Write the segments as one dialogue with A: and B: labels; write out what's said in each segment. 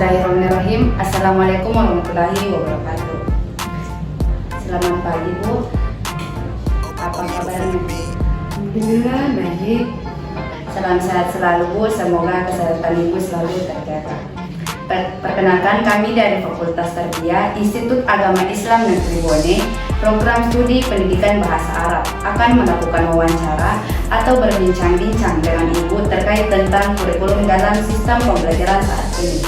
A: Bismillahirrahmanirrahim. Assalamualaikum warahmatullahi wabarakatuh. Selamat pagi Bu. Apa kabarnya Bu?
B: Alhamdulillah baik.
A: Salam sehat selalu Bu. Semoga kesehatan Ibu selalu terjaga. Perkenalkan, kami dari Fakultas Tarbiyah Institut Agama Islam Negeri Bone, program studi pendidikan bahasa Arab akan melakukan wawancara atau berbincang-bincang dengan Ibu terkait tentang kurikulum dalam sistem pembelajaran saat ini.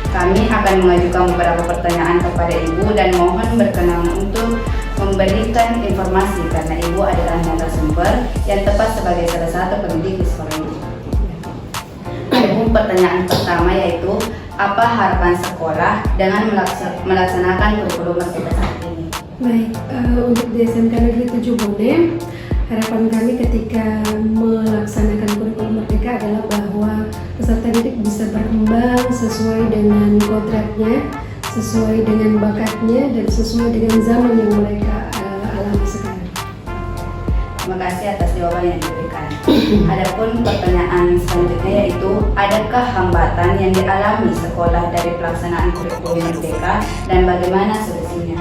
A: Kami akan mengajukan beberapa pertanyaan kepada Ibu dan mohon berkenan untuk memberikan informasi karena Ibu adalah narasumber yang tepat sebagai salah satu pendidik di sekolah ini. Adapun pertanyaan pertama yaitu, apa harapan sekolah dengan melaksanakan kurikulum merdeka saat ini?
B: Baik, untuk di SMK Negeri 7 Bone, harapan kami ketika melaksanakan kurikulum merdeka adalah bahwa peserta didik bisa berkembang sesuai dengan kodratnya, sesuai dengan bakatnya, dan sesuai dengan zaman yang mereka alami sekarang.
A: Terima kasih atas jawaban yang diberikan. Adapun pertanyaan selanjutnya yaitu, adakah hambatan yang dialami sekolah dari pelaksanaan kurikulum merdeka dan bagaimana solusinya?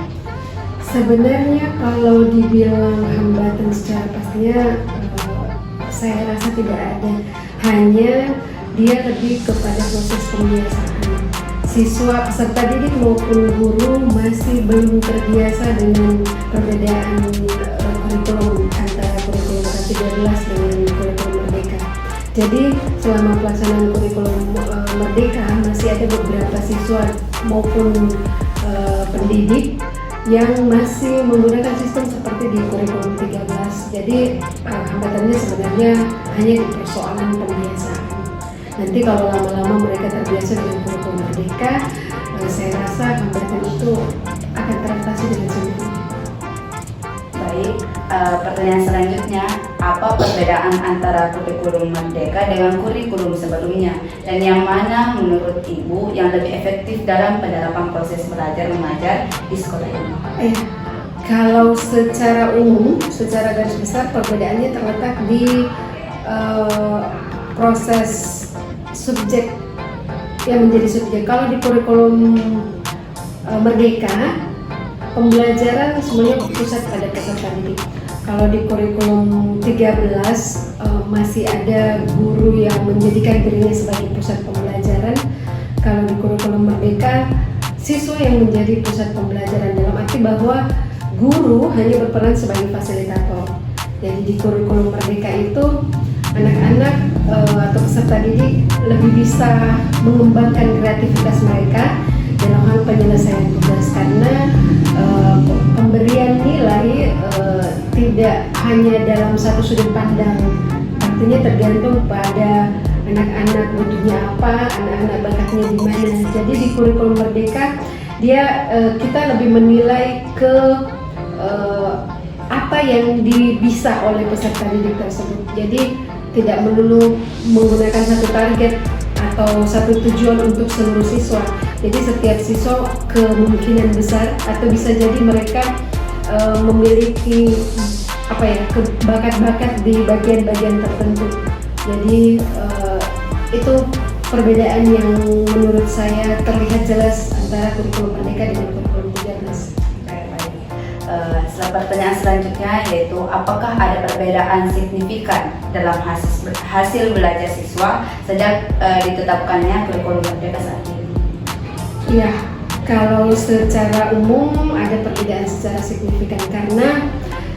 B: Sebenarnya kalau dibilang hambatan secara pastinya, saya rasa tidak ada. Hanya dia lebih kepada proses pembiasaan. Siswa peserta didik maupun guru masih belum terbiasa dengan perbedaan kurikulum antara kurikulum K13 dengan kurikulum merdeka. Jadi selama pelaksanaan kurikulum merdeka masih ada beberapa siswa maupun pendidik yang masih menggunakan sistem seperti di kurikulum 13. Jadi hambatannya sebenarnya hanya di persoalan pembiasaan. Nanti kalau lama-lama mereka terbiasa dengan kurikulum merdeka, saya rasa hambatan itu akan teratasi dengan sendirinya.
A: Baik, pertanyaan selanjutnya, apa perbedaan antara kurikulum merdeka dengan kurikulum sebelumnya, dan yang mana menurut Ibu yang lebih efektif dalam penerapan proses belajar mengajar di sekolah ini?
B: Kalau secara umum, secara garis besar perbedaannya terletak di proses subjek yang menjadi subjek. Kalau di kurikulum merdeka, pembelajaran semuanya berpusat pada peserta didik. Kalau di kurikulum 13 masih ada guru yang menjadikan dirinya sebagai pusat pembelajaran. Kalau di kurikulum merdeka, siswa yang menjadi pusat pembelajaran, dalam arti bahwa guru hanya berperan sebagai fasilitator. Jadi di kurikulum merdeka itu anak-anak atau peserta didik lebih bisa mengembangkan kreativitas mereka dalam hal penyelesaian tugas, karena pemberian nilai tidak hanya dalam satu sudut pandang, artinya tergantung pada anak-anak butuhnya apa, anak-anak bakatnya di mana. Jadi di kurikulum merdeka kita lebih menilai ke apa yang bisa oleh peserta didik tersebut. Jadi tidak melulu menggunakan satu target atau satu tujuan untuk seluruh siswa. Jadi setiap siswa kemungkinan besar atau bisa jadi mereka memiliki bakat-bakat di bagian-bagian tertentu. Jadi itu perbedaan yang menurut saya terlihat jelas antara kurikulum merdeka dengan kurikulum 13.
A: Pertanyaan selanjutnya yaitu, apakah ada perbedaan signifikan dalam hasil belajar siswa sejak ditetapkannya kurikulum merdeka saat ini?
B: Ya, kalau secara umum ada perbedaan secara signifikan, karena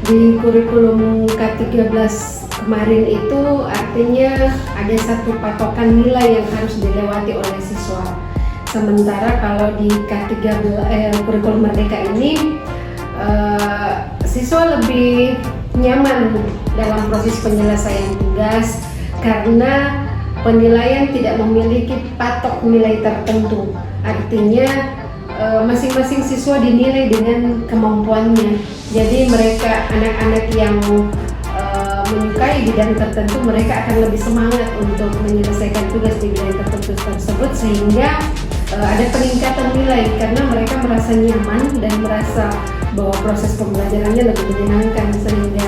B: di kurikulum K13 kemarin itu artinya ada satu patokan nilai yang harus dilewati oleh siswa. Sementara kalau di kurikulum merdeka ini siswa lebih nyaman dalam proses penyelesaian tugas karena penilaian tidak memiliki patok nilai tertentu. Artinya masing-masing siswa dinilai dengan kemampuannya. Jadi mereka, anak-anak yang menyukai bidang tertentu, mereka akan lebih semangat untuk menyelesaikan tugas di bidang tertentu tersebut, sehingga ada peningkatan nilai karena mereka merasa nyaman dan merasa bahwa proses pembelajarannya lebih menyenangkan, sehingga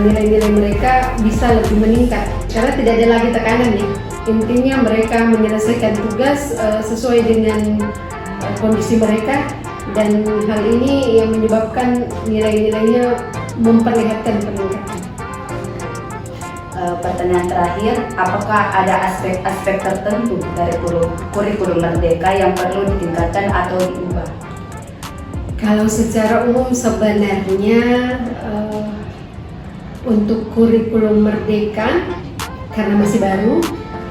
B: nilai-nilai mereka bisa lebih meningkat karena tidak ada lagi tekanan nih. intinya mereka menyelesaikan tugas sesuai dengan kondisi mereka, dan hal ini yang menyebabkan nilai-nilainya memperlihatkan peningkatan.
A: Pertanyaan terakhir, apakah ada aspek-aspek tertentu dari kurikulum Merdeka yang perlu ditingkatkan atau diubah?
B: Kalau secara umum sebenarnya untuk kurikulum Merdeka karena masih baru,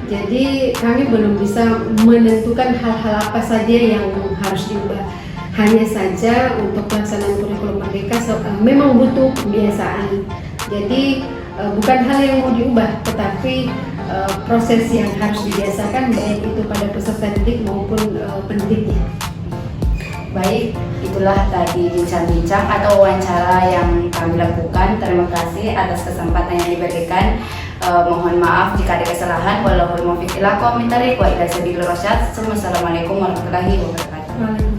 B: jadi kami belum bisa menentukan hal-hal apa saja yang harus diubah. Hanya saja untuk pelaksanaan kurikulum Merdeka memang butuh pembiasaan. Jadi bukan hal yang mau diubah, tetapi proses yang harus dibiasakan baik itu pada peserta didik maupun pendidiknya.
A: Baik, itulah tadi bincang-bincang atau wawancara yang kami lakukan. Terima kasih atas kesempatan yang diberikan. Mohon maaf jika ada kesalahan. Wallahul muwaffiq ila aqwamit thoriq wa ila sabilir rasyad. Wassalamualaikum warahmatullahi wabarakatuh.